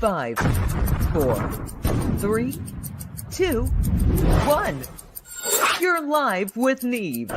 5, 4, 3, 2, 1. You're live with Neve.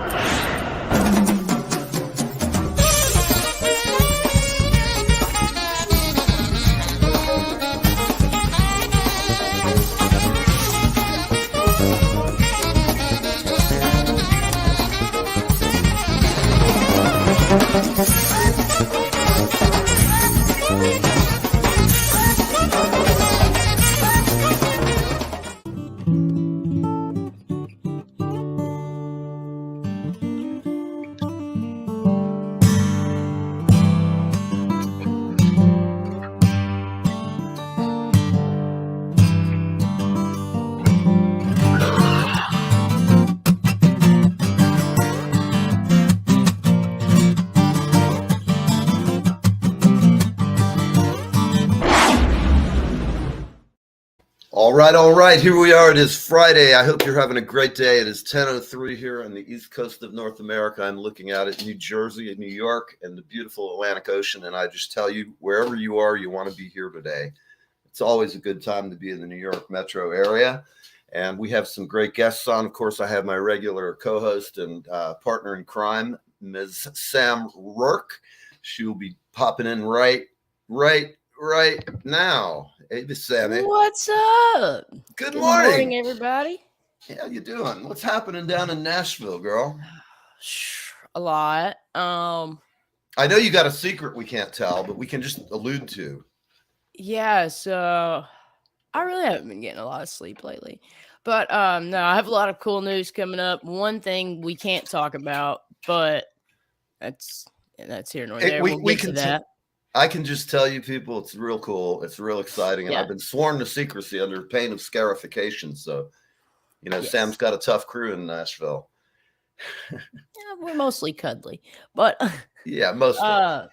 All right. Here we are. It is Friday. I hope you're having a great day. It is 10:03 here on the East Coast of North America. I'm looking out at New Jersey and New York and the beautiful Atlantic Ocean. And I just tell you, wherever you are, you want to be here today. It's always a good time to be in the New York metro area. And we have some great guests on. Of course, I have my regular co-host and partner in crime, Ms. Sam Rourke. She will be popping in right now. Hey, Miss Sammy. What's up? Good Good morning. morning, everybody. How you doing? What's happening down in Nashville, girl? A lot. I know you got a secret we can't tell, but we can just allude to. Yeah, so I really haven't been getting a lot of sleep lately. But no, I have a lot of cool news coming up. One thing we can't talk about, but that's here nor there. We'll get to that. I can just tell you, people, it's real cool. It's real exciting. And Yeah. I've been sworn to secrecy under pain of scarification. So, Yes. Sam's got a tough crew in Nashville. Yeah, we're mostly cuddly. But Yeah, mostly.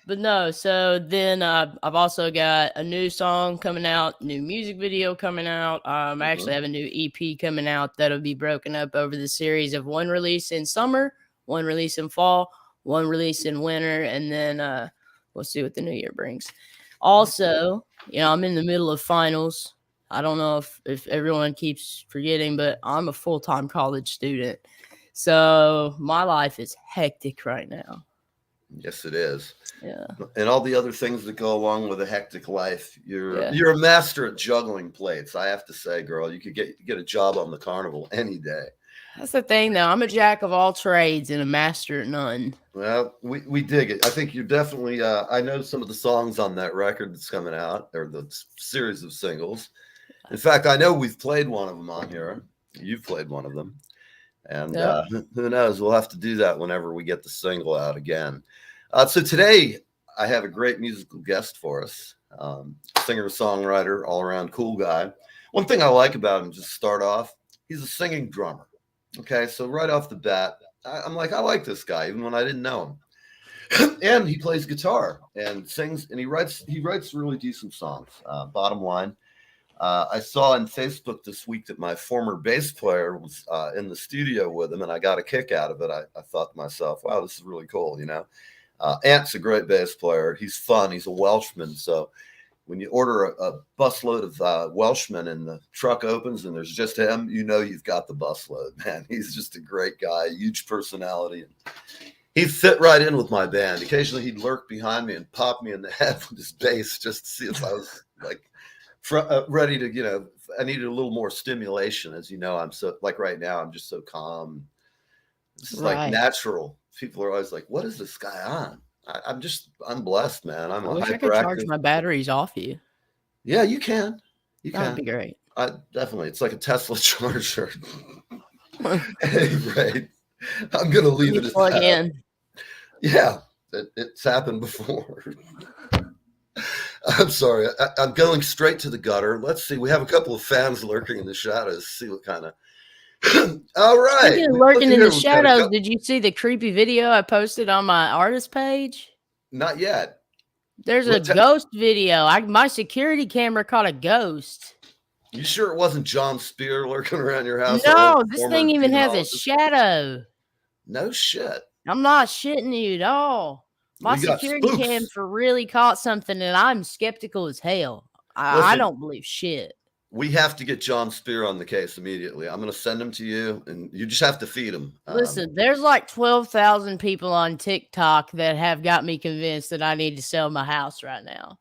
but no, so then I've also got a new song coming out, new music video coming out. I actually have a new EP coming out that'll be broken up over the series of one release in summer, one release in fall, one release in winter, and then we'll see what the new year brings. Also, I'm in the middle of finals. I don't know if everyone keeps forgetting, but I'm a full-time college student. So my life is hectic right now. Yes, it is. Yeah. And all the other things that go along with a hectic life. You're a master at juggling plates. I have to say, girl, you could get a job on the carnival any day. That's the thing, though. I'm a jack of all trades and a master at none. Well, we dig it. I think you're definitely, I know some of the songs on that record that's coming out, or the series of singles. In fact, I know we've played one of them on here. You've played one of them. And who knows? We'll have to do that whenever we get the single out again. So today, I have a great musical guest for us. Singer-songwriter, all-around cool guy. One thing I like about him, just start off, he's a singing drummer. Okay, so right off the bat, I'm like, I like this guy, even when I didn't know him. And he plays guitar and sings, and he writes really decent songs. Bottom line, I saw on Facebook this week that my former bass player was in the studio with him, and I got a kick out of it. I thought to myself, wow, this is really cool, Ant's a great bass player. He's fun. He's a Welshman, so when you order a busload of Welshmen and the truck opens and there's just him, you've got the busload, man. He's just a great guy, huge personality. He'd fit right in with my band. Occasionally he'd lurk behind me and pop me in the head with his bass just to see if I was ready to, I needed a little more stimulation. As you know, I'm so, like right now, I'm just so calm. This is like natural. People are always like, what is this guy on? I'm blessed, man. I wish I could charge my batteries off you. Yeah, you can. That'd be great. Definitely. It's like a Tesla charger. Right. I'm going to leave it at plug that. in. Yeah, it's happened before. I'm sorry. I'm going straight to the gutter. Let's see. We have a couple of fans lurking in the shadows. See what kind of. All right. Speaking of lurking in the shadows, did you see the creepy video I posted on my artist page? Not yet. There's a ghost video. My security camera caught a ghost. You sure it wasn't John Spear lurking around your house? No, this thing even has a shadow. No shit. I'm not shitting you at all. My security cam for really caught something, and I'm skeptical as hell. I Listen, don't believe shit. we have to get John Spear on the case immediately. I'm going to send him to you, and you just have to feed him. Listen, there's like 12,000 people on TikTok that have got me convinced that I need to sell my house right now.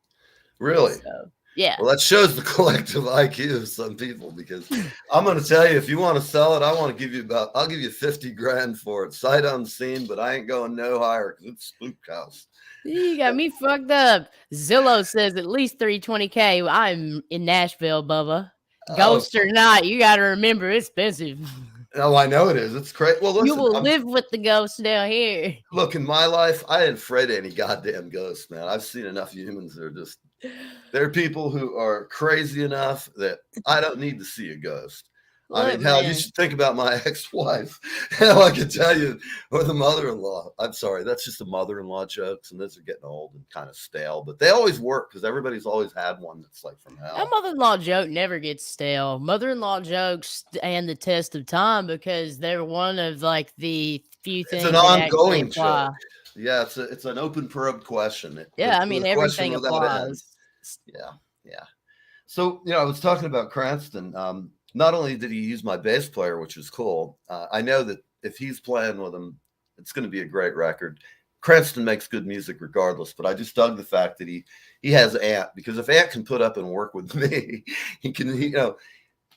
Really? So, yeah. Well, that shows the collective IQ of some people, because I'm going to tell you, if you want to sell it, I'll give you 50 grand for it, sight unseen, but I ain't going no higher because it's spook house. You got me fucked up. Zillow says at least 320K. I'm in Nashville, Bubba. Ghost or not, you got to remember it's expensive. Oh, I know it is. It's crazy. Well, listen, you will live with the ghosts down here. Look, in my life, I ain't afraid of any goddamn ghosts, man. I've seen enough humans that are just. There are people who are crazy enough that I don't need to see a ghost. Look, I mean, hell, you should think about my ex-wife. Hell, I can tell you, or the mother-in-law. I'm sorry, that's just the mother-in-law jokes, and those are getting old and kind of stale. But they always work because everybody's always had one that's like from hell. That mother-in-law joke never gets stale. Mother-in-law jokes stand the test of time because they're one of like the few things. It's an ongoing joke. Yeah, it's an open probe question. I mean everything applies. Yeah. So I was talking about Cranston. Not only did he use my bass player, which was cool, I know that if he's playing with him, it's going to be a great record. Cranston makes good music regardless, but I just dug the fact that he has Ant, because if Ant can put up and work with me, he can,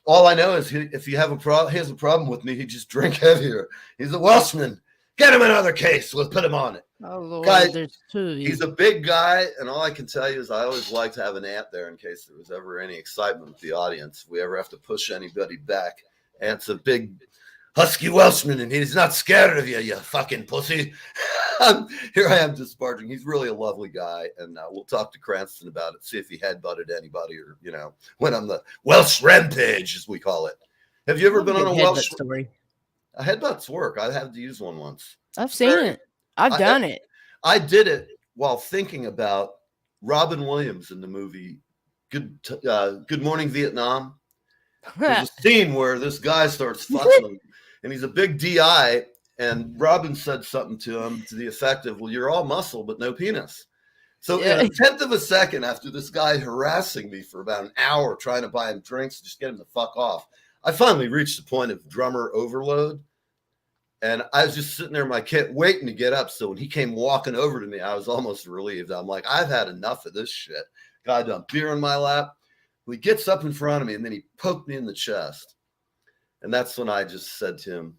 all I know is if he has a problem with me, he just drink heavier. He's a Welshman. Get him another case. We'll put him on it. Oh, Lord, guys, there's two. He's a big guy, and all I can tell you is I always like to have an Ant there in case there was ever any excitement with the audience. If we ever have to push anybody back. Ant's a big, husky Welshman, and he's not scared of you fucking pussy. Here I am disparaging. He's really a lovely guy, and we'll talk to Cranston about it, see if he headbutted anybody or, went on the Welsh rampage, as we call it. Have you ever been on a Welsh story? A headbutts work. I had to use one once. I've seen it. I've done it. I did it while thinking about Robin Williams in the movie Good Morning Vietnam. There's a scene where this guy starts fucking him, and he's a big DI, and Robin said something to him to the effect of, well, you're all muscle, but no penis. So in a tenth of a second after this guy harassing me for about an hour trying to buy him drinks, just get him to fuck off, I finally reached the point of drummer overload. And I was just sitting there in my kit waiting to get up. So when he came walking over to me, I was almost relieved. I'm like, I've had enough of this shit. Guy dumped beer in my lap. He gets up in front of me, and then he poked me in the chest. And that's when I just said to him,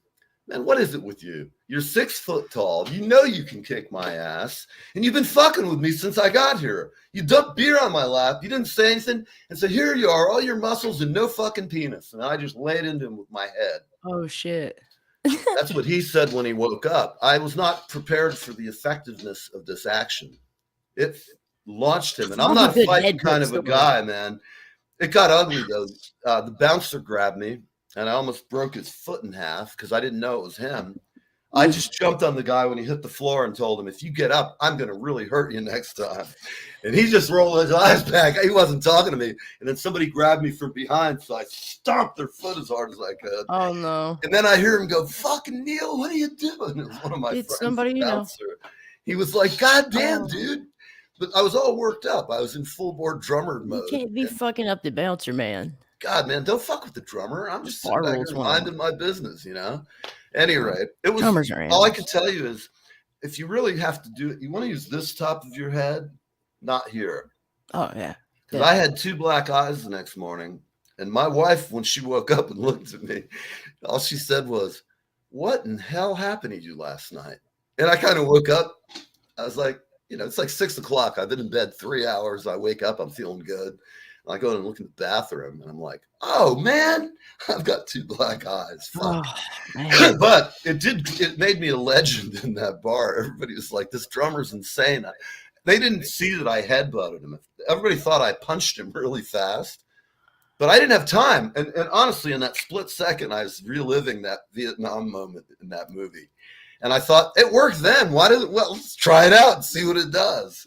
man, what is it with you? You're 6 foot tall. You know you can kick my ass. And you've been fucking with me since I got here. You dumped beer on my lap. You didn't say anything. And so here you are, all your muscles and no fucking penis. And I just laid into him with my head. Oh, shit. That's what he said when he woke up. I was not prepared for the effectiveness of this action. It launched him. And I'm not a fighting kind of a guy, man. It got ugly, though. The bouncer grabbed me, and I almost broke his foot in half because I didn't know it was him. I just jumped on the guy when he hit the floor and told him, if you get up, I'm going to really hurt you next time. And he just rolled his eyes back. He wasn't talking to me. And then somebody grabbed me from behind, so I stomped their foot as hard as I could. Oh, no. And then I hear him go, fucking Neil, what are you doing? It was one of my friends. Somebody you know. He was like, God damn, dude. But I was all worked up. I was in full board drummer mode. You can't be fucking up the bouncer, man. God, man, don't fuck with the drummer. I'm just sitting back here minding my business, Any rate, it was all I can tell you is if you really have to do it, you want to use this top of your head, not here. Oh, yeah. Because I had 2 black eyes the next morning, and my wife, when she woke up and looked at me, all she said was, what in hell happened to you last night? And I kind of woke up. I was like, it's like 6 o'clock. I've been in bed 3 hours. I wake up, I'm feeling good. I go in and look in the bathroom, and I'm like, oh, man, I've got 2 black eyes. Fuck. Oh, but it made me a legend in that bar. Everybody was like, this drummer's insane. They didn't see that I headbutted him. Everybody thought I punched him really fast, but I didn't have time. And honestly, in that split second, I was reliving that Vietnam moment in that movie. And I thought, it worked then. Well, let's try it out and see what it does.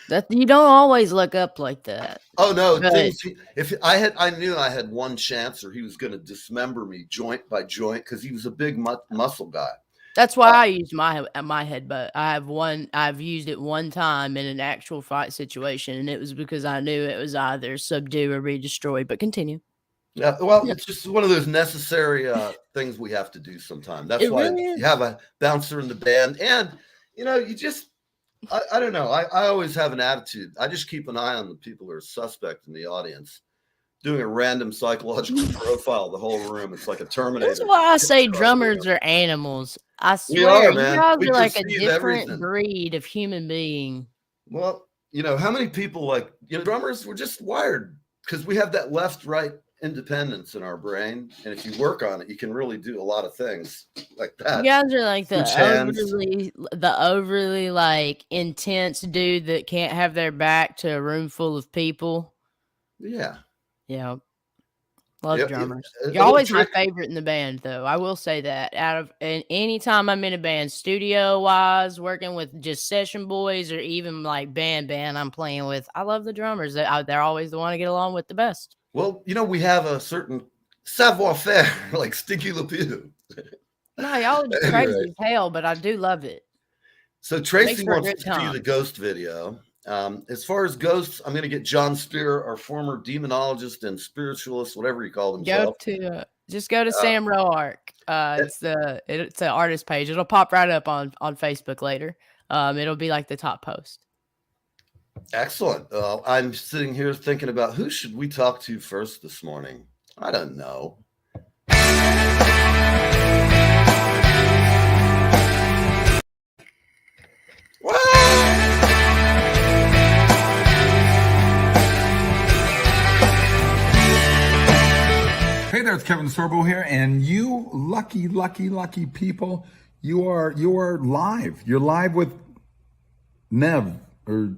That you don't always look up like that. Oh no! I knew I had one chance, or he was going to dismember me joint by joint because he was a big muscle guy. That's why I used my headbutt. I've used it one time in an actual fight situation, and it was because I knew it was either subdue or be destroyed. But continue. Yeah, well, it's just one of those necessary things we have to do sometime. That's It why really is. you have a bouncer in the band, and you just I don't know. I always have an attitude. I just keep an eye on the people who are suspect in the audience, doing a random psychological profile of the whole room. It's like a Terminator. That's why I say drummers are animals. I We swear, are, you man. guys We are like a perceive different everything. breed of human being. Well, how many people drummers were just wired because we have that left-right independence in our brain, and if you work on it, you can really do a lot of things like that. You guys are like Switch hands. the overly like intense dude that can't have their back to a room full of people. Yeah. Yeah. Love Yep, drummers. a You're little always my trick. favorite in the band, though. I will say that. And any time I'm in a band, studio wise, working with just session boys, or even like band I'm playing with, I love the drummers. They're always the one to get along with the best. Well, we have a certain savoir-faire, like Stinky LePew. No, y'all are just Anyway. crazy as hell, but I do love it. So Tracy Makes for a wants good to see time. the ghost video. As far as ghosts, I'm going to get John Spear, our former demonologist and spiritualist, whatever he called himself. Just go to Sam Roark. It's an artist page. It'll pop right up on Facebook later. It'll be like the top post. Excellent. I'm sitting here thinking about who should we talk to first this morning. I don't know. Hey there, it's Kevin Sorbo here, and you lucky people, you are live. You're live with Neve or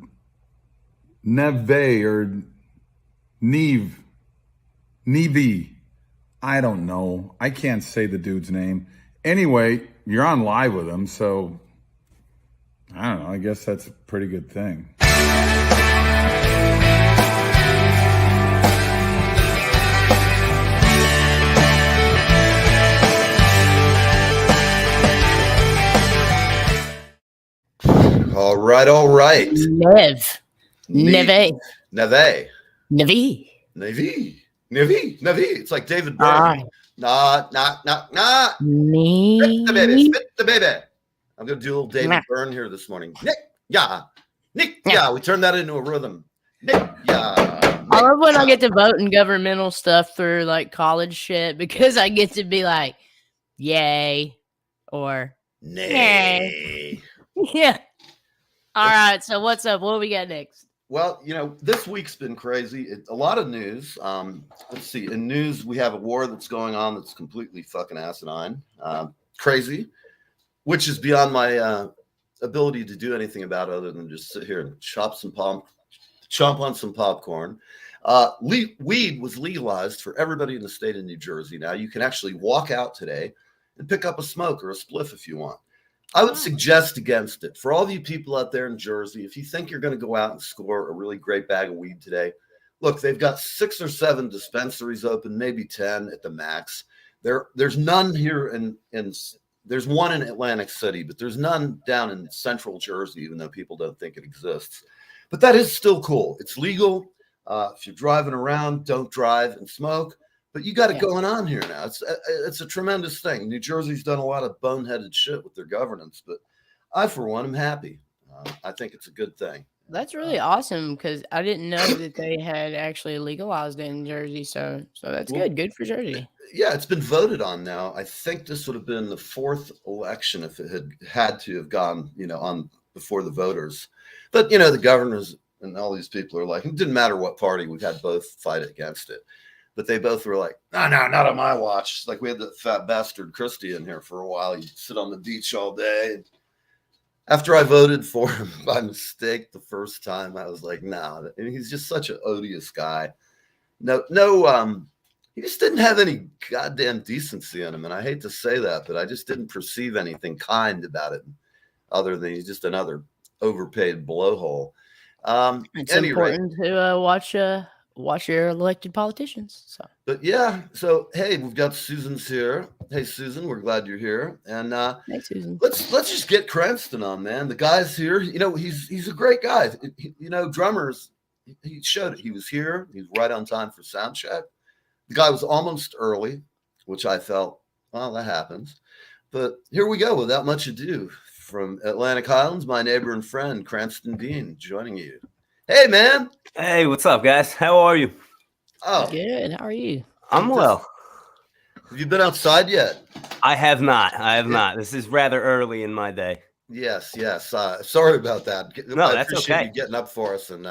Neve or Neve. I don't know. I can't say the dude's name. Anyway, you're on live with him, so I don't know. I guess that's a pretty good thing. All right. Neve. It's like David Byrne. Nah. Neve. Spit the baby. I'm going to do a little David Byrne here this morning. Nick, yeah. We turn that into a rhythm. Nick, yeah. I love when I get to vote in governmental stuff for like college shit, because I get to be like, yay, or nay. Yeah. All right. So what's up? What do we got next? Well, this week's been crazy. A lot of news. Let's see. In news, we have a war that's going on that's completely fucking asinine. Crazy, which is beyond my ability to do anything about other than just sit here and chomp on some popcorn. Weed was legalized for everybody in the state of New Jersey. Now you can actually walk out today and pick up a smoke or a spliff if you want. I would suggest against it. For all of you people out there in Jersey, if you think you're going to go out and score a really great bag of weed today, look, they've got 6 or 7 dispensaries open, maybe 10 at the max. There's none here there's one in Atlantic City, but there's none down in central Jersey, even though people don't think it exists. But that is still cool. It's legal. If you're driving around, don't drive and smoke. But you got it going on here now. It's a tremendous thing. New Jersey's done a lot of boneheaded shit with their governance, but I, for one, am happy. I think it's a good thing. That's really awesome, because I didn't know that they had actually legalized it in Jersey. So that's good. Good for Jersey. Yeah, it's been voted on now. I think this would have been the 4th election if it had to have gone, on before the voters. But, the governors and all these people are like, it didn't matter what party, we've had both fight against it. But they both were like, no, not on my watch. Like we had that fat bastard Christie in here for a while. He'd sit on the beach all day. After I voted for him by mistake the first time, I was like, no. And he's just such an odious guy. No, he just didn't have any goddamn decency in him. And I hate to say that, but I just didn't perceive anything kind about it, other than he's just another overpaid blowhole. It's important to watch your elected politicians. So But yeah, so hey, we've got Susan's here. Hey, Susan, we're glad you're here. And hey, Susan. let's just get Cranston on, man. The guy's here. You know, he's a great guy. You know, drummers. He showed it. He was here. He was right on time for sound check. The guy was almost early, which I felt, well, that happens. But here we go. Without much ado, from Atlantic Highlands, my neighbor and friend Cranston Bean joining you. Hey, man. Hey, what's up, guys? How are you? Oh, Good. How are you? I'm well. Have you been outside yet? I have not. This is rather early in my day. Yes. Sorry about that. No, I that's appreciate okay. you getting up for us. And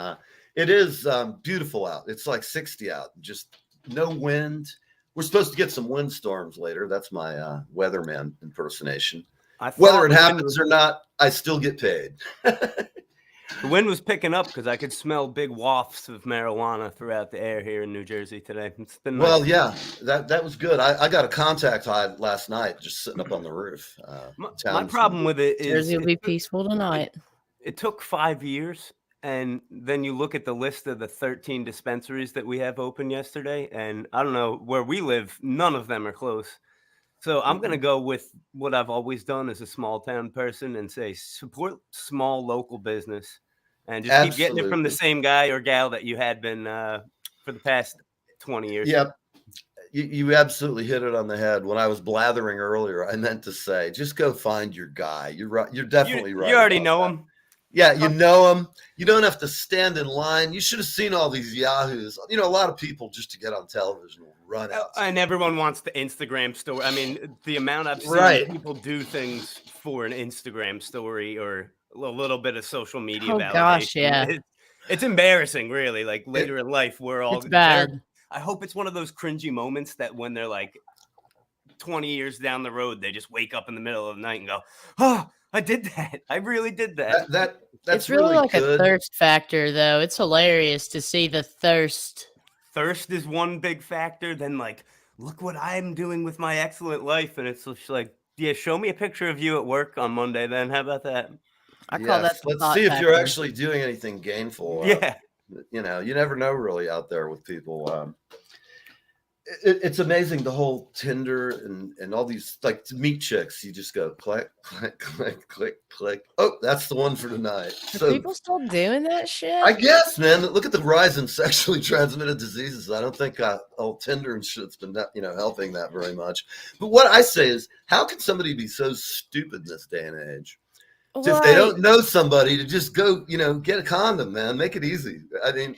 it is beautiful out. It's like 60 out. Just no wind. We're supposed to get some windstorms later. That's my weatherman impersonation. Whether it happens or not, I still get paid. The wind was picking up because I could smell big wafts of marijuana throughout the air here in New Jersey today. It's been nice. Well, yeah, that was good. I got a contact high last night just sitting up on the roof. My problem with it is Jersey will be peaceful tonight. It took 5 years, and then you look at the list of the 13 dispensaries that we have open yesterday, and I don't know where we live, none of them are close. So I'm going to go with what I've always done as a small town person and say support small local business and just keep getting it from the same guy or gal that you had been for the past 20 years. Yep. You absolutely hit it on the head. When I was blathering earlier, I meant to say, just go find your guy. You're right. You're definitely right. You already know him. Yeah, you know him. You don't have to stand in line. You should have seen all these yahoos. You know, a lot of people just to get on television will run out. And everyone wants the Instagram story. I mean, the amount I've seen people do things for an Instagram story or a little bit of social media validation. Gosh, yeah. It's embarrassing, really. Like later in life, we're all it's bad. I hope it's one of those cringy moments that when they're like 20 years down the road, they just wake up in the middle of the night and go, "Oh, I did that. I really did that." That's it's really like good. A thirst factor, though. It's hilarious to see the thirst. Thirst is one big factor. Then, like, look what I'm doing with my excellent life. And it's just like, yeah, show me a picture of you at work on Monday, then. How about that? I call that. Let's see if you're actually doing anything gainful. Yeah. You know, you never know really out there with people. It's amazing, the whole Tinder and all these, like, to meet chicks, you just go click, click, click, click, click. Oh, that's the one for tonight. Are people still doing that shit? I guess, man. Look at the rise in sexually transmitted diseases. I don't think old Tinder and shit's been, helping that very much. But what I say is, how can somebody be so stupid in this day and age? Right. If they don't know somebody, to just go, get a condom, man. Make it easy. I mean,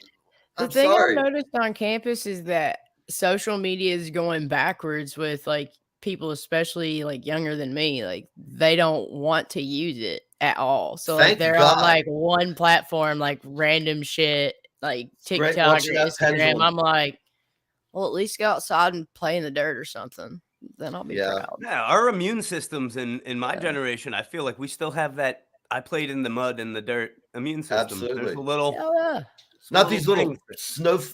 the thing I've noticed on campus is that social media is going backwards with, like, people, especially like younger than me. Like, they don't want to use it at all. So like they're on like one platform, like random shit, like TikTok or Instagram. I'm like, well, at least go outside and play in the dirt or something. Then I'll be proud. Yeah, our immune systems in my generation, I feel like we still have that I played in the mud and the dirt immune system. Absolutely. There's a little not these little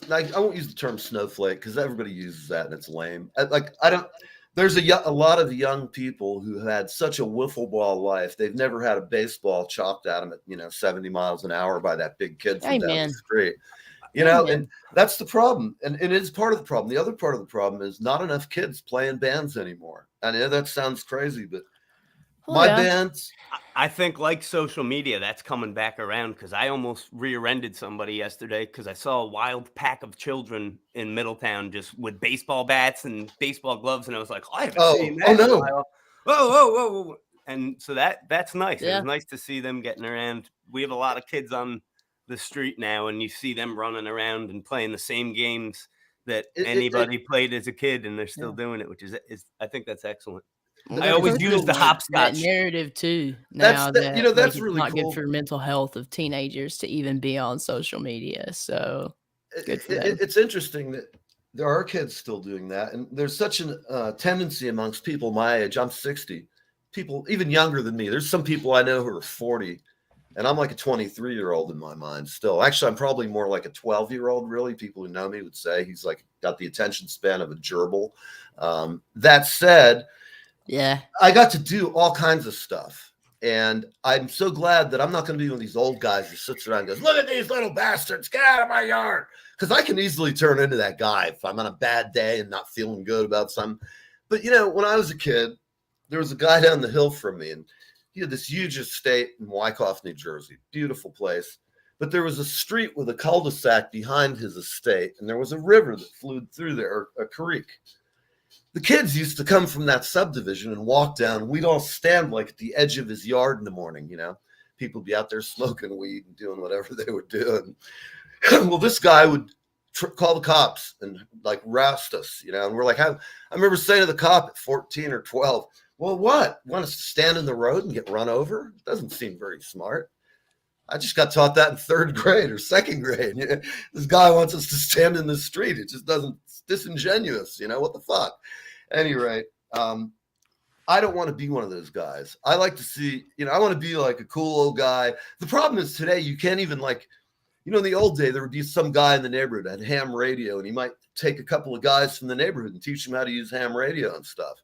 like, I won't use the term snowflake because everybody uses that and it's lame. There's a lot of young people who had such a wiffle ball life. They've never had a baseball chopped at them at 70 miles an hour by that big kid from down the street. And that's the problem. And it is part of the problem. The other part of the problem is not enough kids playing bands anymore. I know that sounds crazy, but bands. I think, like social media, that's coming back around because I almost rear-ended somebody yesterday because I saw a wild pack of children in Middletown just with baseball bats and baseball gloves, and I was like, I haven't seen that. Oh, no. Whoa. And so that's nice. Yeah. It was nice to see them getting around. We have a lot of kids on the street now, and you see them running around and playing the same games that anybody played as a kid, and they're still doing it, which is I think that's excellent. I always use the hopscotch narrative too. Now that's really not cool. Good for mental health of teenagers to even be on social media. So good for them. It's interesting that there are kids still doing that, and there's such a tendency amongst people my age. I'm 60. People even younger than me. There's some people I know who are 40, and I'm like a 23-year-old in my mind still. Actually, I'm probably more like a 12-year-old. Really, people who know me would say he's like got the attention span of a gerbil. That said. Yeah, I got to do all kinds of stuff And I'm so glad that I'm not going to be one of these old guys who sits around and goes, look at these little bastards, get out of my yard. Because I can easily turn into that guy if I'm on a bad day and not feeling good about something. But, you know, when I was a kid, there was a guy down the hill from me, and he had this huge estate in Wyckoff, New Jersey. Beautiful place. But there was a street with a cul-de-sac behind his estate, and there was a river that flowed through there, a creek. The kids used to come from that subdivision and walk down. We'd all stand like at the edge of his yard in the morning, you know. People would be out there smoking weed and doing whatever they were doing. Well, this guy would call the cops and like roust us, you know. And we're like, I remember saying to the cop at 14 or 12, well, what? Want us to stand in the road and get run over? Doesn't seem very smart. I just got taught that in 3rd grade or 2nd grade. You know, this guy wants us to stand in the street. It just doesn't, it's disingenuous, you know, what the fuck? Anyway, I don't want to be one of those guys. I like to see, you know, I want to be like a cool old guy. The problem is today, you can't even like, you know, in the old day, there would be some guy in the neighborhood that had ham radio, and he might take a couple of guys from the neighborhood and teach them how to use ham radio and stuff.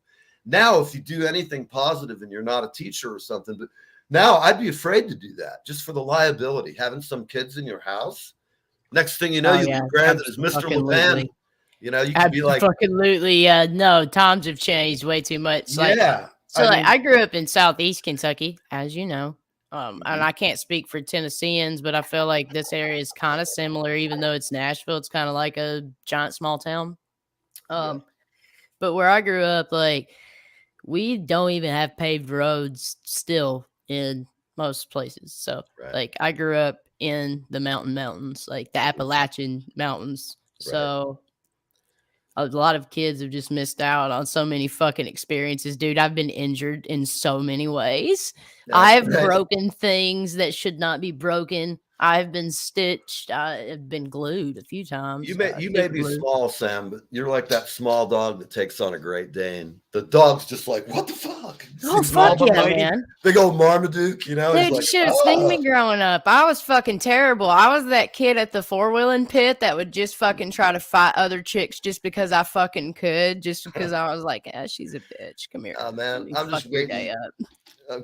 Now, if you do anything positive and you're not a teacher or something, but now I'd be afraid to do that just for the liability. Having some kids in your house, next thing you know, you get branded as Mr. LePan. You know, you could be like, absolutely, no, times have changed way too much. Like, yeah. I grew up in Southeast Kentucky, as you know, and I can't speak for Tennesseans, but I feel like this area is kind of similar, even though it's Nashville. It's kind of like a giant small town. But where I grew up, like, we don't even have paved roads still in most places. So like I grew up in the mountains, like the Appalachian Mountains. So a lot of kids have just missed out on so many fucking experiences, dude. I've been injured in so many ways. I've broken things that should not be broken. I've been stitched. I've been glued a few times. You may be small, Sam, but you're like that small dog that takes on a Great Dane. The dog's just like, what the fuck? Oh, fuck yeah, man. Big old Marmaduke, you know? Dude, you should have seen me growing up. I was fucking terrible. I was that kid at the 4-wheeling pit that would just fucking try to fight other chicks just because I fucking could, just because I was like, she's a bitch. Come here. Oh, man. I'm just waiting.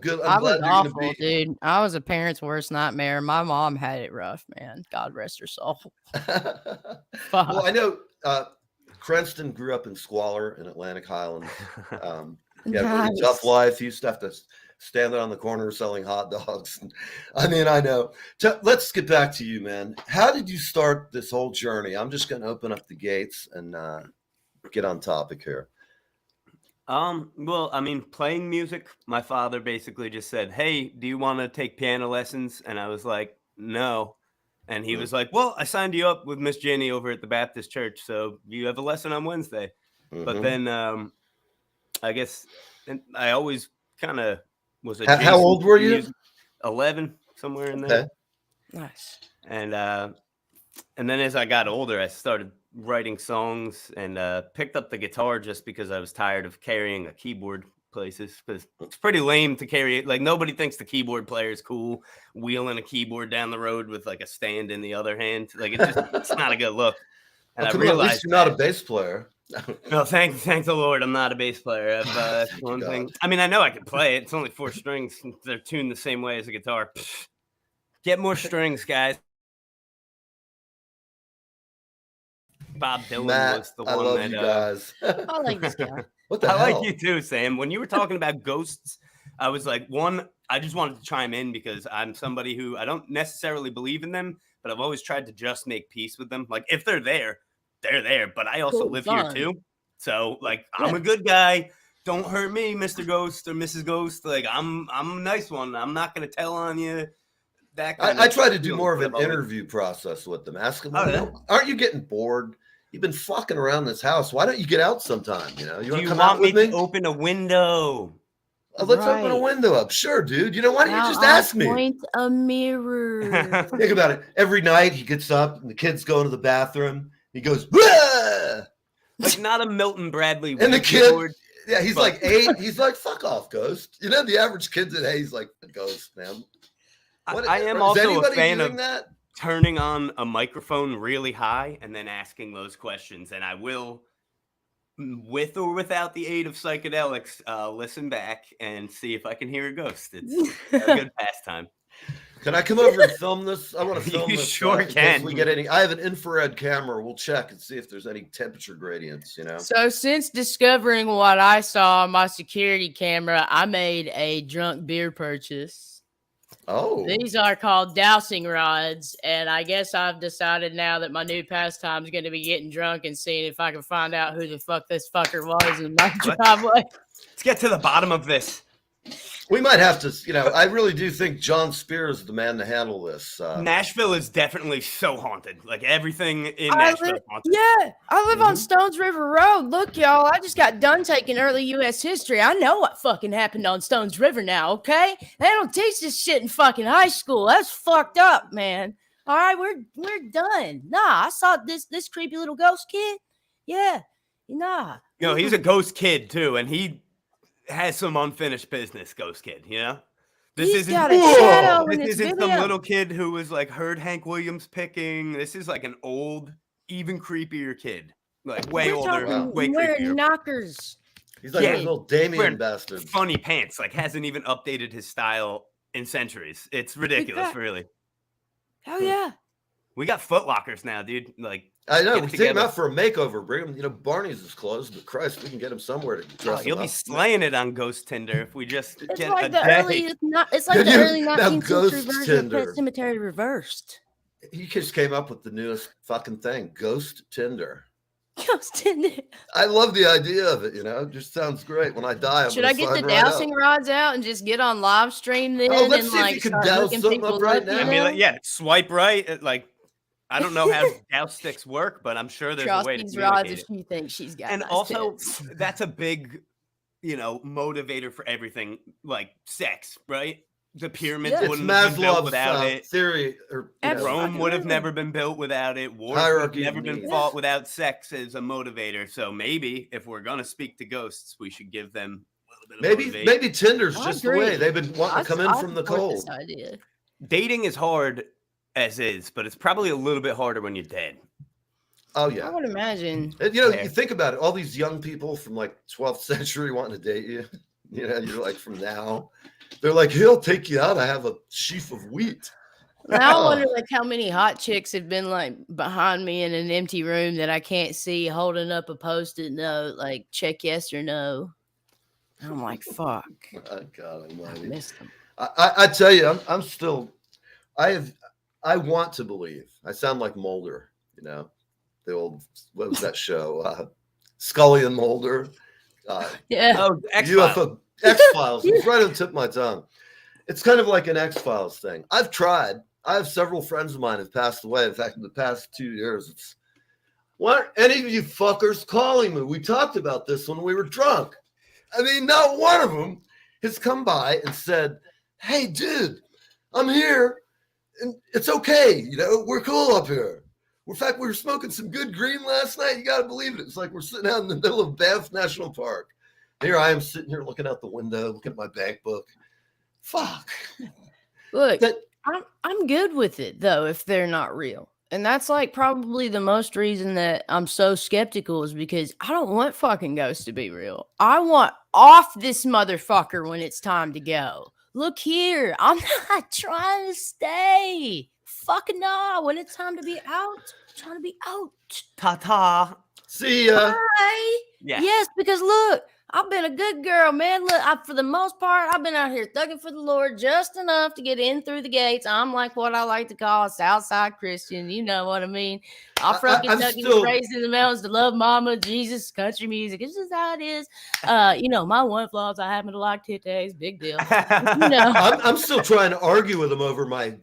Good. I was awful, dude. I was a parent's worst nightmare. My mom had it rough, man. God rest her soul. Well, I know Cranston grew up in squalor in Atlantic Highlands. Yeah, really tough life. He used to have to stand there on the corner selling hot dogs. I mean, I know. Let's get back to you, man. How did you start this whole journey? I'm just going to open up the gates and get on topic here. Well, I mean, playing music, my father basically just said, hey, do you want to take piano lessons? And I was like, no. And he was like, well, I signed you up with Miss Jenny over at the Baptist church, so you have a lesson on Wednesday. But then I guess I always kind of was a How old were you? 11, somewhere in there. Nice. And then as I got older, I started writing songs and picked up the guitar just because I was tired of carrying a keyboard places, because it's pretty lame to carry it. Like, nobody thinks the keyboard player is cool wheeling a keyboard down the road with like a stand in the other hand. Like, it's not a good look. And I realized, at least you're not a bass player. No, thank the Lord, I'm not a bass player. That's one thing. I mean, I know I can play it. It's only 4 strings. They're tuned the same way as a guitar. Get more strings, guys. Bob Dylan was the one. I love that you guys. I like this guy. What the hell? I like you too, Sam. When you were talking about ghosts, I was like, I just wanted to chime in because I'm somebody who I don't necessarily believe in them, but I've always tried to just make peace with them. Like, if they're there, they're there. But I also live here too. So like, I'm a good guy. Don't hurt me, Mr. Ghost or Mrs. Ghost. Like, I'm a nice one. I'm not gonna tell on you. I try to do more of an interview process with them. Ask them, aren't you getting bored? You've been fucking around this house. Why don't you get out sometime? You know, you want to come out with me? To open a window? Let's open a window up. Sure, dude. You know, why don't you just ask me? Point a mirror. Think about it. Every night he gets up and the kids go into the bathroom. He goes, "Wah!" Like, not a Milton Bradley. And the kid, he's like 8. He's like, fuck off, Ghost. You know, the average kid today, he's like, Ghost, man. I am also a fan of turning on a microphone really high and then asking those questions. And I will with or without the aid of psychedelics, listen back and see if I can hear a ghost. It's a good pastime. Can I come over and film this? I want to film You this. sure in case can. we get any. I have an infrared camera. We'll check and see if there's any temperature gradients. You know. So since discovering what I saw on my security camera, I made a drunk beer purchase. Oh. These are called dowsing rods, and I guess I've decided now that my new pastime is going to be getting drunk and seeing if I can find out who the fuck this fucker was in my driveway. Let's get to the bottom of this. We might have to, you know, I really do think John Spears is the man to handle this. Nashville is definitely so haunted. Like everything in Nashville is haunted. Yeah, I live on Stones River Road. Look, y'all, I just got done taking early U.S. history. I know what fucking happened on Stones River now, okay? They don't teach this shit in fucking high school. That's fucked up, man. All right, we're done. Nah, I saw this creepy little ghost kid. Yeah, nah. You know, he's a ghost kid too, and he has some unfinished business, ghost kid, you know? This isn't some little kid who was like heard Hank Williams picking. This is like an old, even creepier kid. Like way older, way creepier. Knockers. He's like a little Damien bastard. Funny pants, like hasn't even updated his style in centuries. It's ridiculous, really. Hell yeah. We got Foot Lockers now, dude. Like I know, we take him out for a makeover. Bring him, you know, Barney's is closed, but Christ, we can get him somewhere to dress him he'll up. be slaying it on Ghost Tinder if we just It's get like a the day. it's like the early 19th Ghost century version of Tinder. Pet Cemetery reversed. He just came up with the newest fucking thing, Ghost Tinder. Ghost Tinder. I love the idea of it, you know. It just sounds great. When I die, Should I get the dowsing rods out and just get on live stream then? Let's and see if you can douse something up right now. I mean, like, yeah, swipe right. Like, I don't know how douse sticks work, but I'm sure there's a way to rods communicate if she thinks she's got. And nice also, tits. that's a big, you know, motivator for everything, like sex, right? The pyramids wouldn't have been built without it. Theory, or Rome would have never been built without it. Wars would have never been fought without sex as a motivator. So maybe if we're gonna speak to ghosts, we should give them a little bit of motivation. Maybe Tinder's just the way they've been wanting to come in from the cold. Dating is hard as is, but it's probably a little bit harder when you're dead. Oh yeah, I would imagine. And, you know, you think about it. All these young people from like 12th century wanting to date you. You know, you're like from now. They're like, he'll take you out. I have a sheaf of wheat. Now I wonder like how many hot chicks have been like behind me in an empty room that I can't see, holding up a post-it note, like check yes or no. And I'm like, fuck. Oh, God almighty. I missed them. I tell you, I'm still. I want to believe. I sound like Mulder. You know, the old what was that show? Scully and Mulder. Yeah. Oh, X-Files. X-Files. It's right on the tip of my tongue. It's kind of like an X-Files thing. I've tried. I have several friends of mine have passed away. In fact, in the past 2 years, it's why aren't any of you fuckers calling me? We talked about this when we were drunk. I mean, not one of them has come by and said, hey, dude, I'm here and it's okay. You know, we're cool up here. In fact, we were smoking some good green last night. You got to believe it. It's like we're sitting out in the middle of Banff National Park. Here I am sitting here looking out the window, looking at my bank book. Fuck. Look, I'm good with it though if they're not real. And that's like probably the most reason that I'm so skeptical is because I don't want fucking ghosts to be real. I want off this motherfucker when it's time to go. Look here, I'm not trying to stay. Fucking no. When it's time to be out, I'm trying to be out. Ta-ta. See ya. Bye. Yeah. Yes, because look, I've been a good girl, man. Look, for the most part, I've been out here thugging for the Lord just enough to get in through the gates. I'm like what I like to call a Southside Christian. You know what I mean? I'll from Kentucky, raised in the mountains to love mama, Jesus, country music. It's just how it is. You know, my one flaw is I happen to like titties. Big deal. You know, I'm still trying to argue with him over my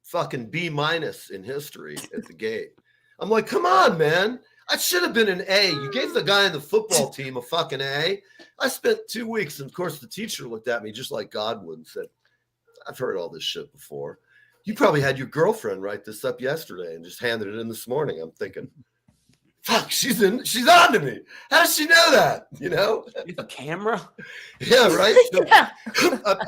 fucking B- in history at the gate. I'm like, come on, man. I should have been an A. You gave the guy in the football team a fucking A. I spent 2 weeks, and of course the teacher looked at me just like God would and said, I've heard all this shit before. You probably had your girlfriend write this up yesterday and just handed it in this morning. I'm thinking, fuck, she's on to me. How does she know that? You know? A camera? Yeah, right? So, yeah.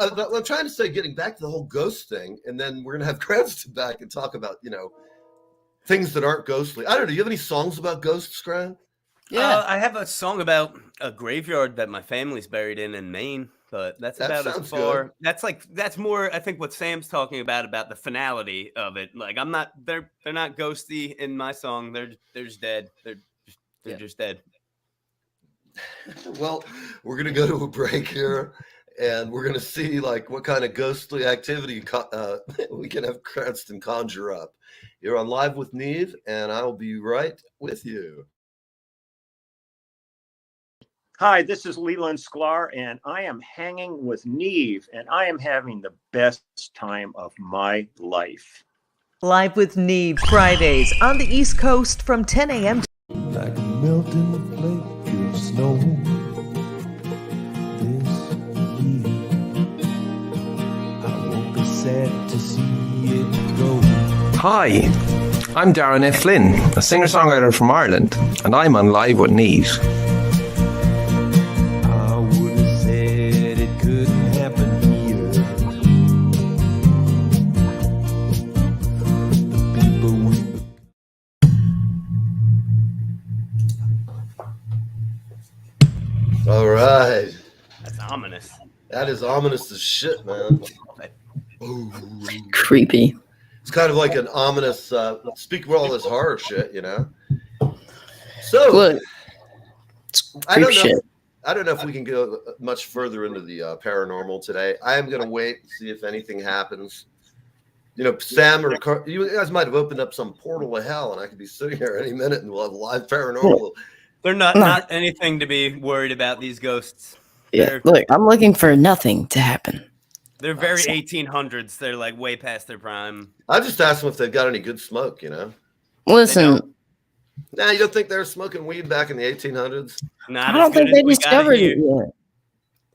I'm trying to say, getting back to the whole ghost thing, and then we're going to have Cranston back and talk about, you know, things that aren't ghostly. I don't know. Do you have any songs about ghosts, Grant? Yeah. I have a song about a graveyard that my family's buried in Maine, but that's That about as sounds far. That's more. I think what Sam's talking about the finality of it. Like I'm not. They're not ghosty in my song. They're just dead. They're Yeah. just dead. Well, we're gonna go to a break here, and we're gonna see like what kind of ghostly activity we can have Cranston conjure up. You're on Live with Neve, and I'll be right with you. Hi, this is Leland Sklar, and I am hanging with Neve, and I am having the best time of my life. Live with Neve Fridays on the East Coast from 10 a.m. Like a melting flake of snow this year. I won't be sad to see it go. Hi, I'm Darren F. Flynn, a singer-songwriter from Ireland, and I'm on Live with Neve. I would have said it couldn't happen here. The people we All right, That's ominous. that is ominous as shit, man. Creepy. It's kind of like an ominous. Speak of all this horror shit, you know. So Look, it's I creep don't know. shit. I don't know if we can go much further into the paranormal today. I am going to wait and see if anything happens. You know, Sam or you guys might have opened up some portal to hell, and I could be sitting here any minute, and we'll have live paranormal. They're not anything to be worried about. These ghosts. Yeah. Look, I'm looking for nothing to happen. They're very 1800s. They're like way past their prime. I just asked them if they've got any good smoke. You know. Listen, Nah, you don't think they were smoking weed back in the 1800s? Not I as don't good think as they we got discovered here. it yet.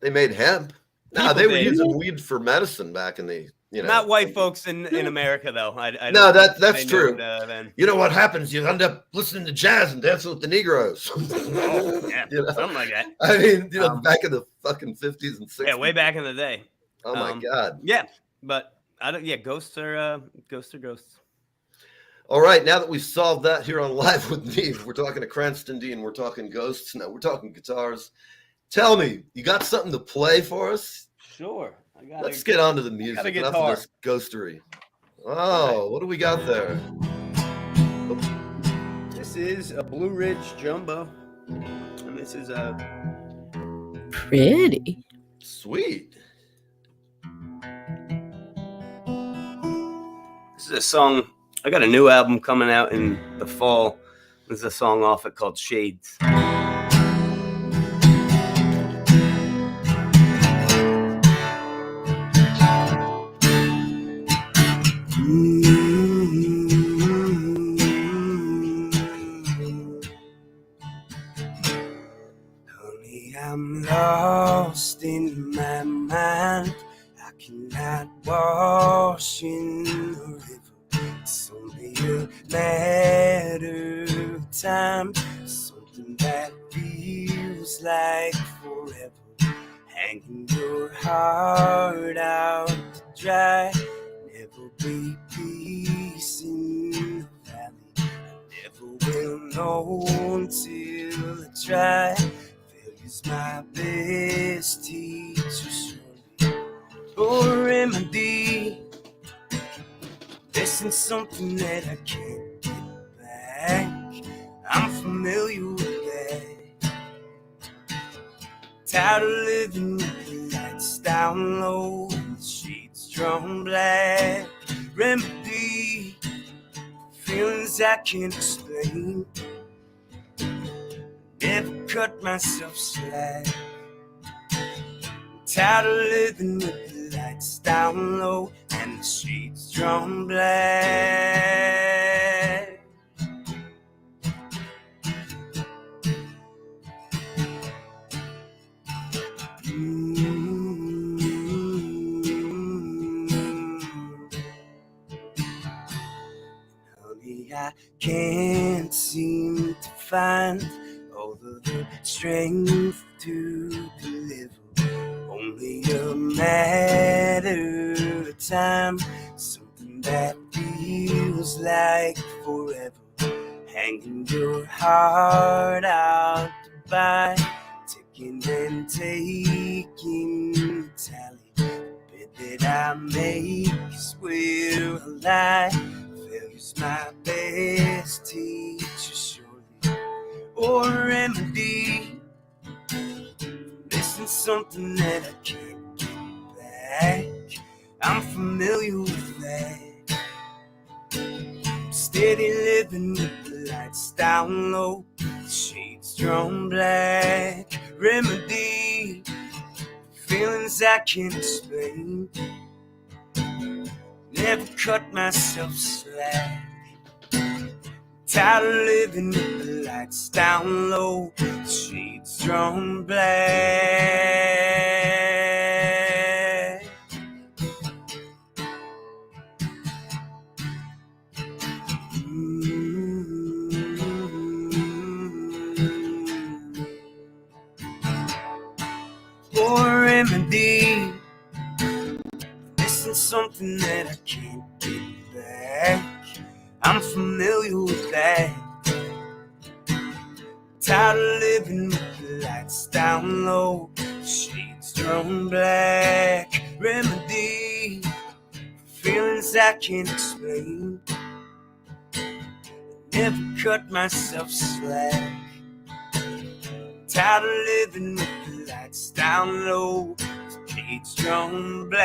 They made hemp. Nah, People they were did. using weed for medicine back in the. You know. Not white folks in America, though. I No, don't think that's they true. knew, then. You know what happens? You end up listening to jazz and dancing with the Negroes. Oh, yeah, You know? something like that. I mean, you know, back in the fucking 50s and 60s. Yeah, way back in the day. Oh my God. Yeah, but I don't. Yeah, ghosts are ghosts. All right, now that we've solved that here on Live with Neve, we're talking to Cranston Dean, we're talking ghosts, now we're talking guitars. Tell me, you got something to play for us? Sure. Let's get on to the music. got a Enough guitar. of this ghostery. Oh, what do we got there? This is a Blue Ridge Jumbo, and this is a Pretty. Sweet. This is a song. I got a new album coming out in the fall. This is a song off it called Shades. Honey, I'm lost in my mind. I cannot wash in the river. It's only a matter of time. Something that feels like forever. Hanging your heart out to dry. Never be peace in the valley. I never will know until I try. Failure's my best teacher, surely. For remedy, missing something that I can't get back. I'm familiar with that. Tired of living with the lights down low and the sheets drawn black. Remedy, feelings I can't explain. Never cut myself slack. Tired of living with the lights down low and the sheets drawn black. Honey, I can't seem to find all of the strength to deliver. Only a matter of time. Something that feels like forever. hanging your heart out to buy, taking and taking the tally. The bid that I make is where I lie. Failure's my best teacher, surely, or remedy. Missing something that I can't get back. I'm familiar with that. Steady living with the lights down low, the shades drawn black. Remedy, feelings I can't explain. Never cut myself slack. Tired of living with the lights down low, the shades drawn black. For remedy, missing something that I can't get back. I'm familiar with that. Tired of living with the lights down low, shades drawn black. Remedy, feelings I can't explain. Never cut myself slack. Tired of living with the lights down low, shades drawn black.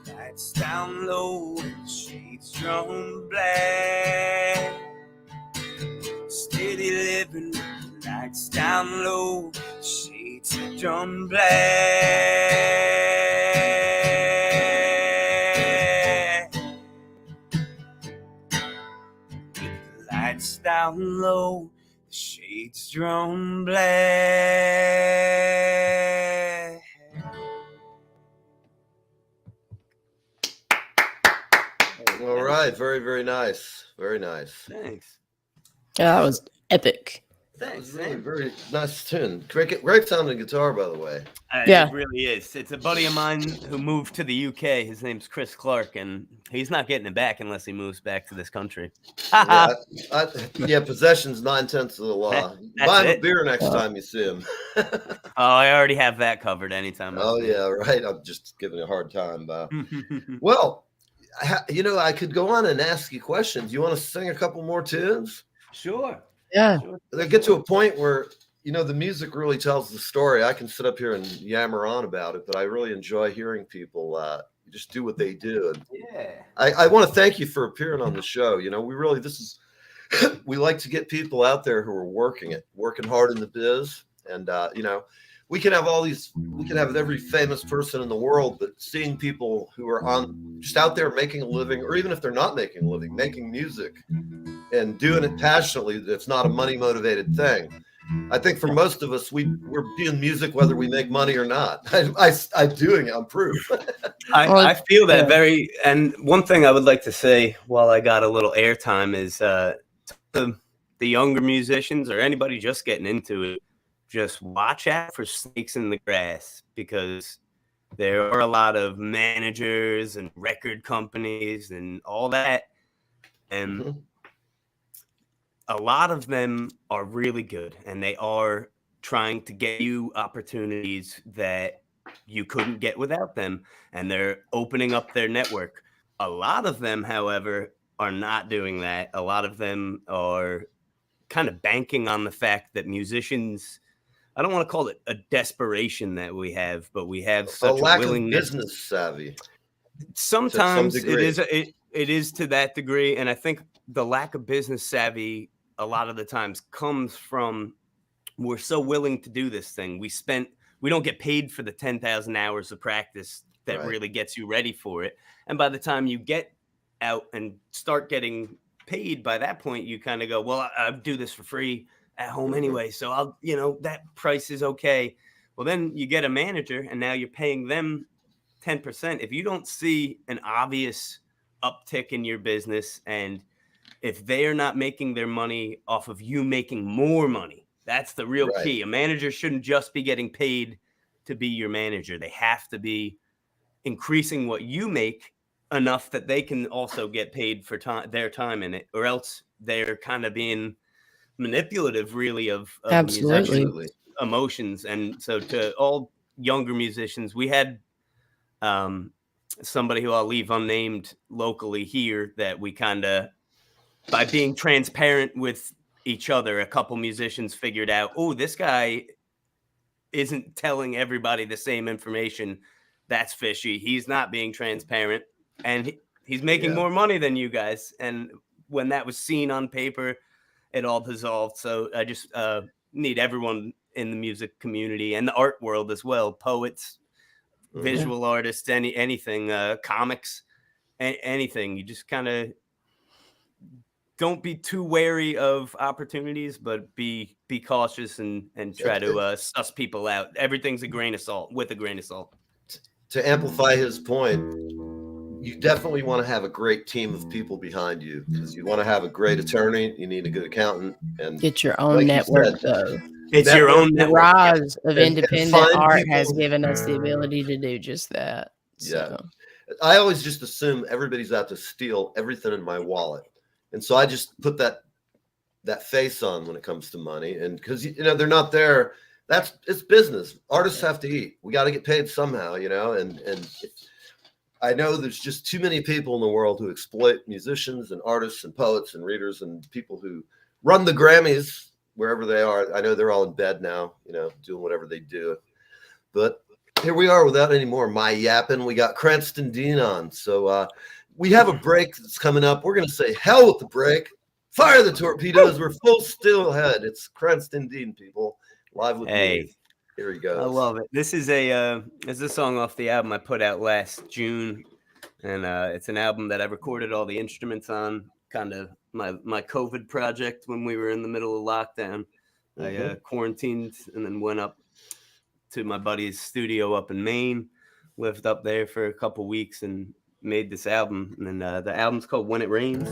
Lights down low, shades drawn black. Steady living with the lights down low, shades drawn black. Lights down low, shades drawn black. All right, very, very nice. Very nice. Thanks. Yeah, that was epic. That was really very nice tune. Great sounding guitar, by the way. Yeah. It really is. It's a buddy of mine who moved to the UK. His name's Chris Clark, and he's not getting it back unless he moves back to this country. Yeah, possession's 9/10 of the law. Buy him a beer next time you see him. Oh, I already have that covered anytime. Oh, yeah, right. I'm just giving you a hard time. Well, I could go on and ask you questions. You want to sing a couple more tunes? Sure. Yeah. They get to a point where, the music really tells the story. I can sit up here and yammer on about it, but I really enjoy hearing people just do what they do. And Yeah. I want to thank you for appearing on the show. We like to get people out there who are working hard in the biz. And, we can have every famous person in the world, but seeing people who are just out there making a living, or even if they're not making a living, making music and doing it passionately, that's not a money motivated thing. I think for most of us, we're doing music whether we make money or not. I'm doing it. I'm proof. I feel that very. And one thing I would like to say while I got a little airtime is the younger musicians or anybody just getting into it, just watch out for snakes in the grass, because there are a lot of managers and record companies and all that. And a lot of them are really good, and they are trying to get you opportunities that you couldn't get without them. And they're opening up their network. A lot of them, however, are not doing that. A lot of them are kind of banking on the fact that musicians, I don't want to call it a desperation that we have, but we have such a lack willingness. of business savvy. Sometimes it is to that degree. And I think the lack of business savvy a lot of the times comes from, we're so willing to do this thing. We don't get paid for the 10,000 hours of practice that really gets you ready for it. And by the time you get out and start getting paid, by that point, you kind of go, well, I do this for free at home anyway, so I'll, that price is okay. Well, then you get a manager and now you're paying them 10%. If you don't see an obvious uptick in your business, and if they are not making their money off of you making more money, that's the real key. A manager shouldn't just be getting paid to be your manager. They have to be increasing what you make enough that they can also get paid for their time in it, or else they're kind of being manipulative, really, of Absolutely. musicians' emotions. And so, to all younger musicians, we had somebody who I'll leave unnamed locally here that we kind of, by being transparent with each other, a couple musicians figured out, oh, this guy isn't telling everybody the same information. That's fishy. He's not being transparent, and he's making more money than you guys. And when that was seen on paper, it all dissolved. So I just need everyone in the music community and the art world as well, poets, visual artists, anything, comics, anything. You just kind of don't be too wary of opportunities, but be cautious and try to suss people out. Everything's with a grain of salt. To amplify his point, you definitely want to have a great team of people behind you, because you want to have a great attorney, you need a good accountant, and get your own network, though. It's your own The network. rise of independent art has people. given us the ability to do just that. So. I always just assume everybody's out to steal everything in my wallet. And so I just put that face on when it comes to money. And because, they're not there. It's business. Artists have to eat. We got to get paid somehow, and I know there's just too many people in the world who exploit musicians and artists and poets and readers and people who run the Grammys wherever they are. I know they're all in bed now, doing whatever they do. But here we are without any more my yapping. We got Cranston Dean on. So we have a break that's coming up. We're going to say hell with the break. Fire the torpedoes. We're full still ahead. It's Cranston Dean, people. Live with me. Here he goes. I love it. This is a song off the album I put out last June. And it's an album that I recorded all the instruments on, kind of my COVID project when we were in the middle of lockdown. I quarantined and then went up to my buddy's studio up in Maine, lived up there for a couple weeks and made this album. And then the album's called When It Rains.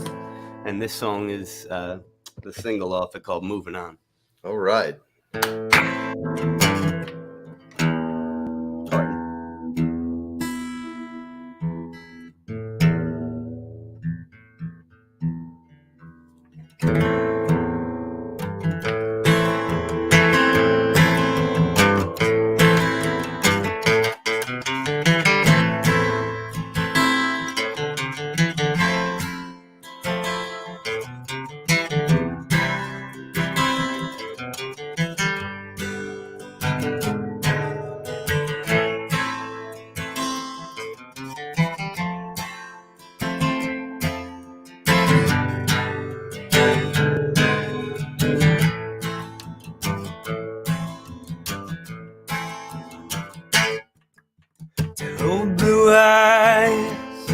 And this song is the single off it called Moving On. All right. Old blue eyes,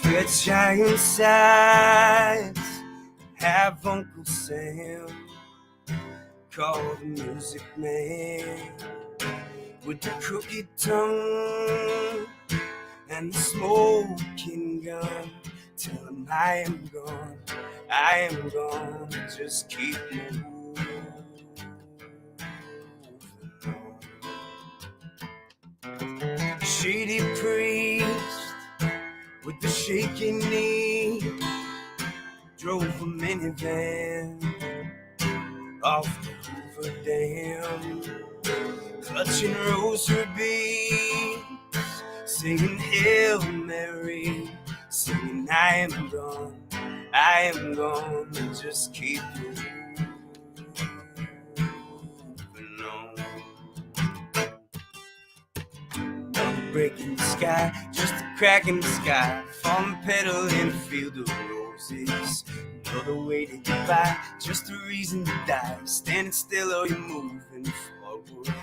fair giant size, have Uncle Sam called the music man with the crooked tongue and the smoking gun. Tell him I am gone, just keep moving on. Shady priest with the shaking knee drove a minivan off the Hoover Dam, clutching rosary beads, singing Hail Mary, singing I am gone, just keep moving on. Breaking the sky, just a crack in the sky, falling petal in a field of roses. Another way to get by, just a reason to die. Standing still or you're moving forward.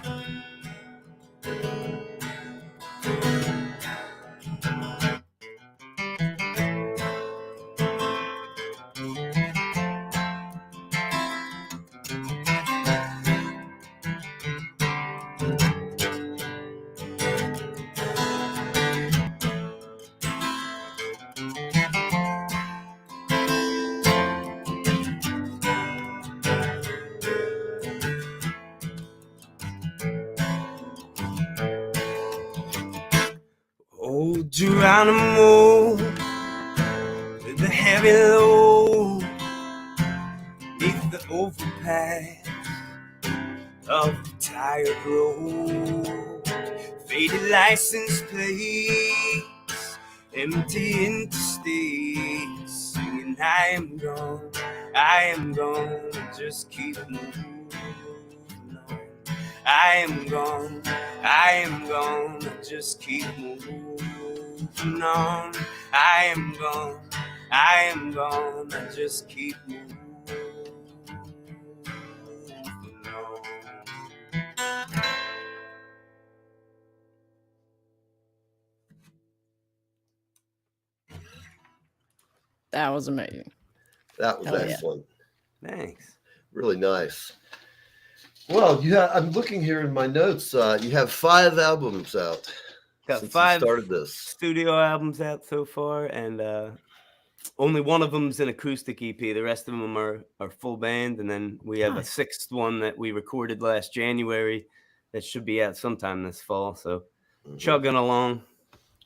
Geronimo with a heavy load beneath the overpass of the tired road. Faded license plates, empty interstates, singing I am gone, just keep moving on. I am gone, just keep moving on. I am gone, just keep moving on. That was amazing. That was Hell yeah. excellent. Thanks. Really nice. Well, I'm looking here in my notes. You have 5 albums out Got since 5 you started this. studio albums out so far, and only one of them's an acoustic EP. The rest of them are full band, and then we have a 6th one that we recorded last January that should be out sometime this fall. So chugging along.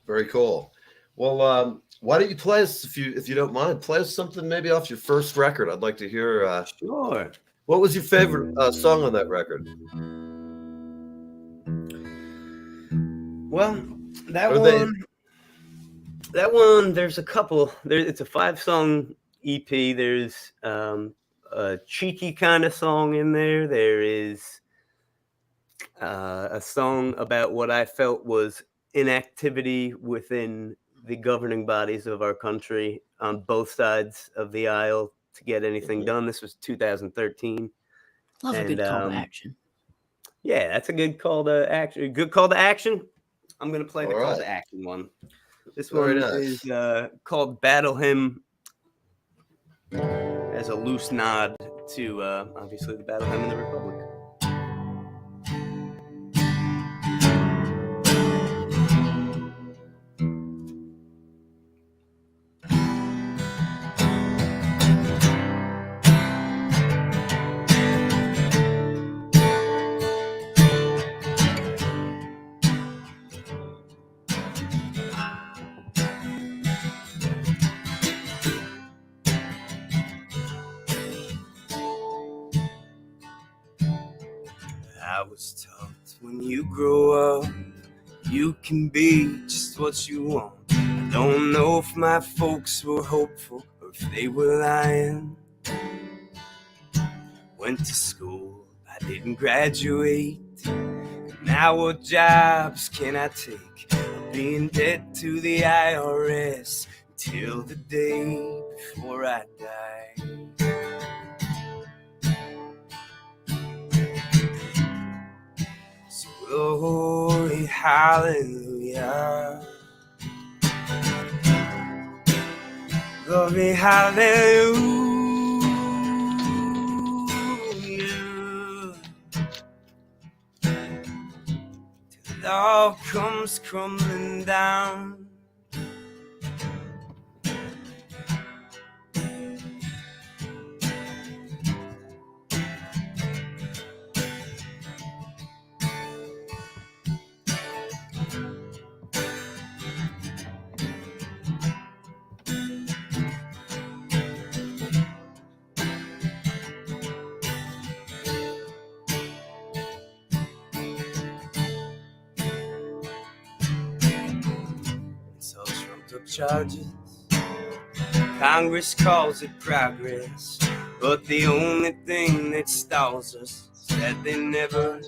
Very cool. Well, why don't you play us, if you don't mind, play us something maybe off your first record? I'd like to hear. Sure. What was your favorite song on that record? Well, that one, there's a couple. It's a 5-song EP. There's a cheeky kind of song in there. There is a song about what I felt was inactivity within the governing bodies of our country on both sides of the aisle to get anything done. This was 2013. Love a good call to action. Yeah, that's a good call to action. Good call to action. I'm going to play the call to action one. This one is called Battle Hymn, as a loose nod to obviously the Battle Hymn in the Republic. I was taught when you grow up, you can be just what you want. I don't know if my folks were hopeful or if they were lying. Went to school, I didn't graduate. Now what jobs can I take? I'll be in debt to the IRS until the day before I die. Glory, hallelujah. Glory, hallelujah. Till it all comes crumbling down. Charges. Congress calls it progress, but the only thing that stalls us is that they never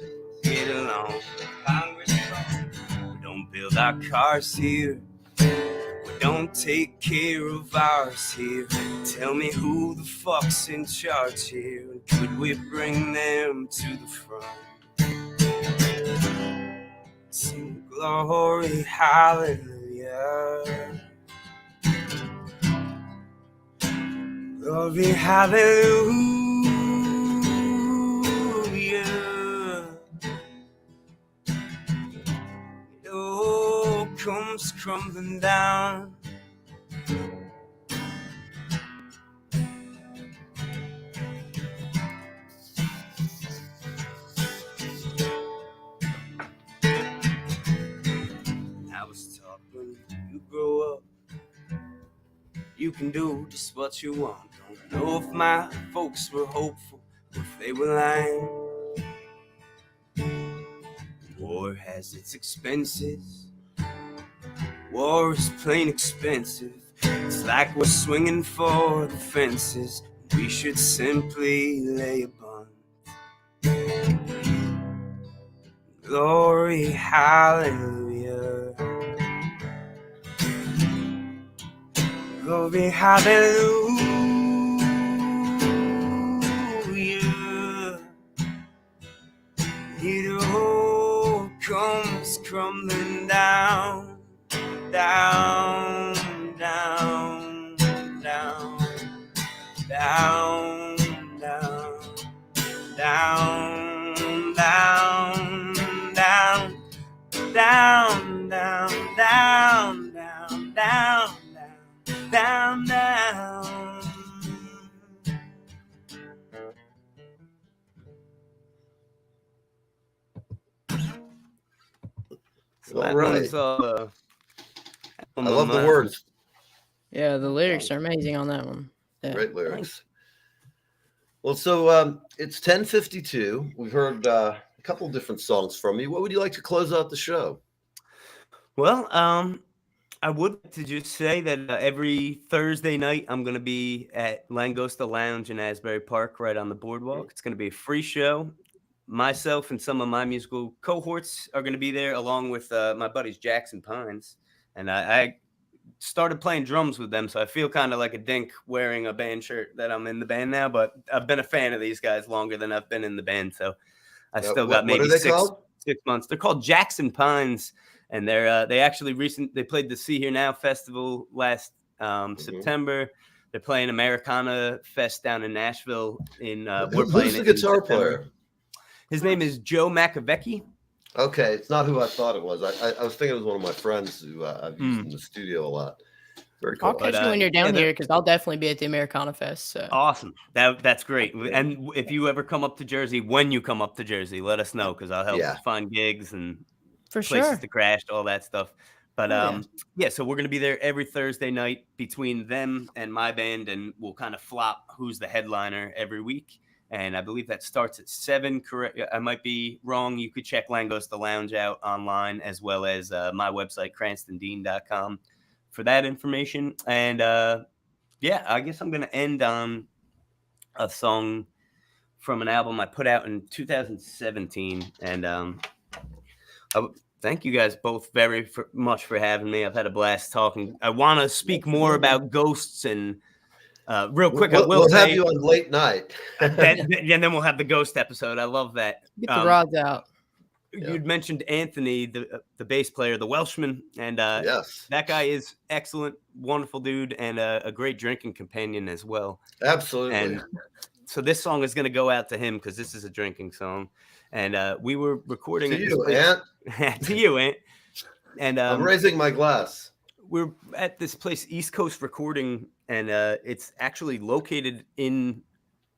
get along. Congress calls it, we don't build our cars here, we don't take care of ours here. Tell me who the fuck's in charge here, and could we bring them to the front? Sing glory, hallelujah. Glory, hallelujah. It all comes crumbling down. I was taught when You can do just what you want. Don't know if my folks were hopeful, if they were lying. War has its expenses. War is plain expensive. It's like we're swinging for the fences. We should simply lay a bun. Glory, hallelujah. Glory, hallelujah. It all comes crumbling down, down, down, down, down, down, down, down, down, down, down, down, down, down, down, down. All right. I I love the words. Yeah, the lyrics are amazing on that one. Yeah. Great lyrics. Well, so it's 10:52. We've heard a couple different songs from you. What would you like to close out the show? Well, I would like to just say that every Thursday night I'm going to be at Langosta Lounge in Asbury Park, right on the boardwalk. It's going to be a free show. Myself and some of my musical cohorts are going to be there, along with my buddies Jackson Pines. And I started playing drums with them, so I feel kind of like a dink wearing a band shirt that I'm in the band now. But I've been a fan of these guys longer than I've been in the band, so I still got maybe what are they called? 6 months. They're called Jackson Pines, and they actually they played the See Here Now festival last September. They're playing Americana Fest down in Nashville. Who's the guitar player? His name is Joe Macavecchi. Okay, it's not who I thought it was. I was thinking it was one of my friends who I've used in the studio a lot. Very cool. I'll catch you when you're down here because I'll definitely be at the Americana Fest. So. Awesome. That's great. And if you ever come up to Jersey, when you come up to Jersey, let us know because I'll help find gigs and places to crash, all that stuff. But so we're going to be there every Thursday night between them and my band, and we'll kind of flop who's the headliner every week. And I believe that starts at 7. Correct. I might be wrong. You could check Langosta Lounge out online, as well as my website, cranstonddean.com, for that information. And I guess I'm going to end on a song from an album I put out in 2017. And thank you guys both very much for having me. I've had a blast talking. I want to speak more about ghosts and real quick, we'll have you on late night. and then we'll have the ghost episode. I love that. Get the rods out. You'd mentioned Anthony, the bass player, the Welshman, and yes, that guy is excellent, wonderful dude, and a great drinking companion as well. Absolutely. And so this song is going to go out to him because this is a drinking song. And we were recording to you, Ant. To you, Ant. And I'm raising my glass. We're at this place, East Coast Recording, and it's actually located in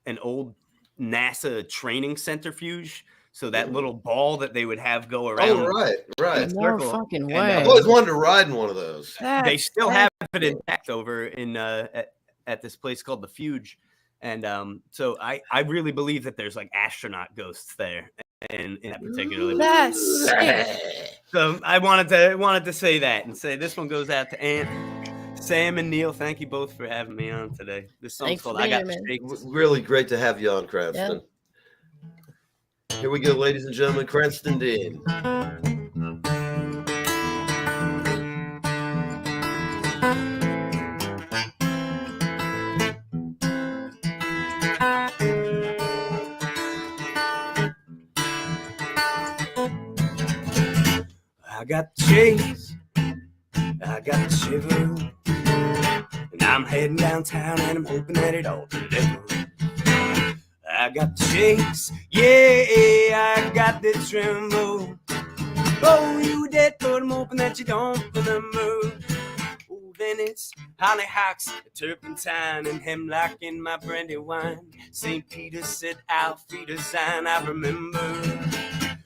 an old NASA training centrifuge. So that little ball that they would have go around. Oh, right. No fucking way. I've always wanted to ride in one of those. They still have it intact over in at this place called the Fuge. And so I really believe that there's like astronaut ghosts there, and in that particular. That's sick. So I wanted to say that and say this one goes out to Ant, Sam, and Neil. Thank you both for having me on today. This song's called "I Got Shakes." Really great to have you on, Cranston. Yeah. Here we go, ladies and gentlemen, Cranston Dean. I got the shakes, I got the shiver, and I'm heading downtown and I'm hoping that it all delivers. I got the shakes, yeah, I got the tremble. Oh, you dead, but I'm hoping that you don't remember. Oh, then it's hollyhocks, turpentine, and hemlock in my brandy wine. St. Peter said, I'll feed a sign, I remember.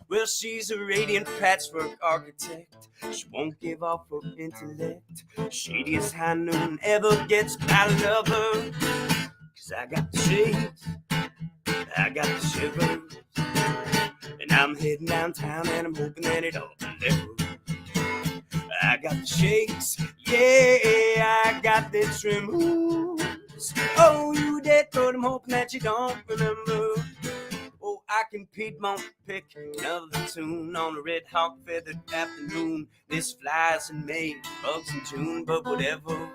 Well, she's a radiant patchwork architect. She won't give off her intellect. Shadiest high noon ever gets. I love her, 'cause I got the shades, I got the shivers, and I'm heading downtown and I'm hoping that it all delivers. I got the shakes, yeah, I got the tremors. Oh, you dead, but I'm hoping that you don't remember. Oh, I can Piedmont pick another tune on a red hawk feathered afternoon. This flies in May, bugs in June, but whatever.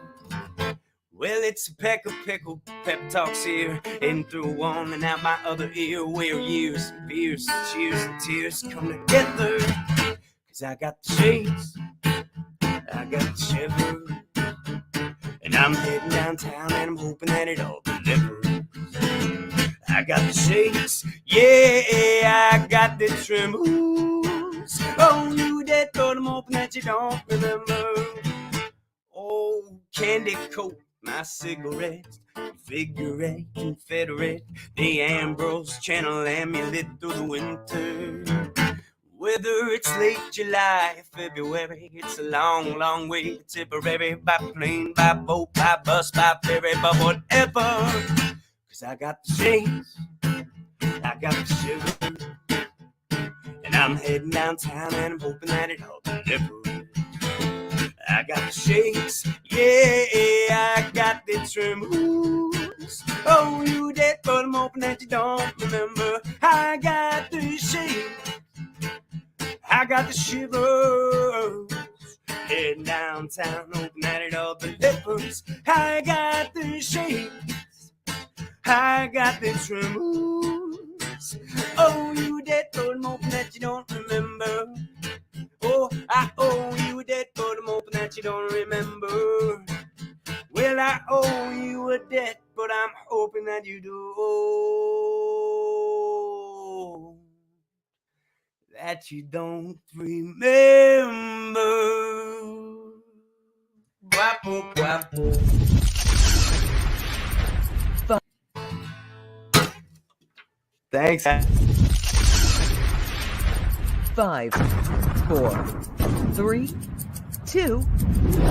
Well, it's a peck of pickle pep talks here, in through one and out my other ear, where years and fears and cheers and tears come together. 'Cause I got the shades, I got the shivers, and I'm heading downtown and I'm hoping that it all delivers. I got the shakes, yeah, I got the tremors. Oh, you dead, but I'm hoping that you don't remember. Oh, candy coat my cigarettes, figure eight, Confederate, the Ambrose Channel amulet through the winter. Whether it's late July, February, it's a long, long way to Tipperary, by plane, by boat, by bus, by ferry, but whatever. 'Cause I got the shades, I got the shivers, and I'm heading downtown and I'm hoping that it all delivers. I got the shakes, yeah, I got the tremors. Oh, you dead, but I'm hoping that you don't remember. I got the shakes, I got the shivers, heading downtown, hoping that it all delivers. I got the shakes, I got the tremors. Oh, you dead, but I'm hoping that you don't remember. Oh, I owe you a debt, but I'm hoping that you don't remember. Well, I owe you a debt, but I'm hoping that you do. That you don't remember. Wapo, wapo. Thanks. 5, 4, 3, 2,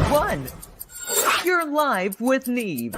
1. You're live with Neve.